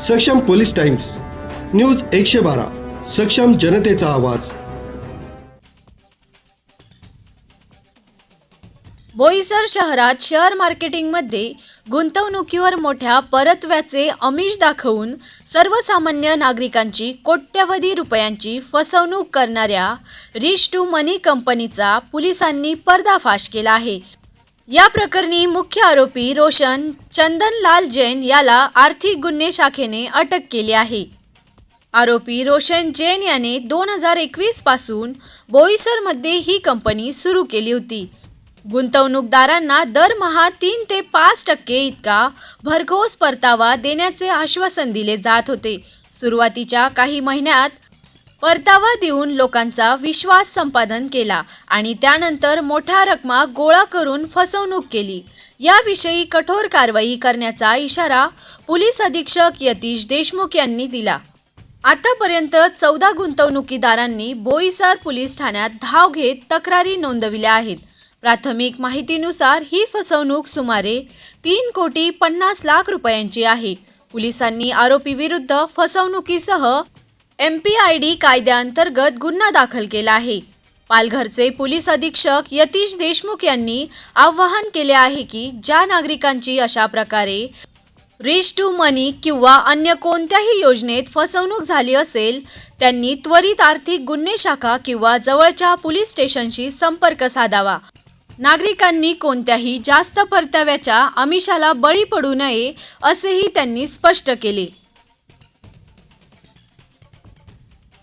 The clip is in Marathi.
सक्षम पोलीस टाइम्स, न्यूज 112, सक्षम जनतेचा आवाज. बोईसर शहरात शेअर मार्केटिंगमध्ये गुंतवणुकीवर मोठ्या परताव्याचे आमिष दाखवून सर्वसामान्य नागरिकांची कोट्यवधी रुपयांची फसवणूक करणाऱ्या रिच टू मनी कंपनीचा पोलिसांनी पर्दाफाश केला आहे. या प्रकरणी मुख्य आरोपी रोशन चंदनलाल जैन याला आर्थिक गुन्हे शाखेने अटक केली आहे. आरोपी रोशन जैन याने 2021 पासून बोईसरमध्ये ही कंपनी सुरू केली होती. गुंतवणूकदारांना दरमहा 3 ते 5% इतका भरघोस परतावा देण्याचे आश्वासन दिले जात होते. सुरुवातीच्या काही महिन्यात परतावा देऊन लोकांचा विश्वास संपादन केला आणि त्यानंतर मोठ्या रकमा गोळा करून फसवणूक केली. याविषयी कठोर कारवाई करण्याचा इशारा पोलीस अधीक्षक यतीश देशमुख यांनी दिला. आतापर्यंत 14 गुंतवणुकीदारांनी बोईसर पोलीस ठाण्यात धाव घेत तक्रारी नोंदविल्या आहेत. प्राथमिक माहितीनुसार ही फसवणूक सुमारे 3,50,00,000 रुपयांची आहे. पोलिसांनी आरोपीविरुद्ध फसवणुकीसह MPID कायद्याअंतर्गत गुन्हा दाखल केला आहे. पालघरचे पोलीस अधीक्षक यतीश देशमुख यांनी आवाहन केले आहे की ज्या नागरिकांची अशा प्रकारे रिच टू मनी किंवा अन्य कोणत्याही योजनेत फसवणूक झाली असेल त्यांनी त्वरित आर्थिक गुन्हे शाखा किंवा जवळच्या पोलीस स्टेशनशी संपर्क साधावा. नागरिकांनी कोणत्याही जास्त परताव्याच्या आमिषाला बळी पडू नये असेही त्यांनी स्पष्ट केले.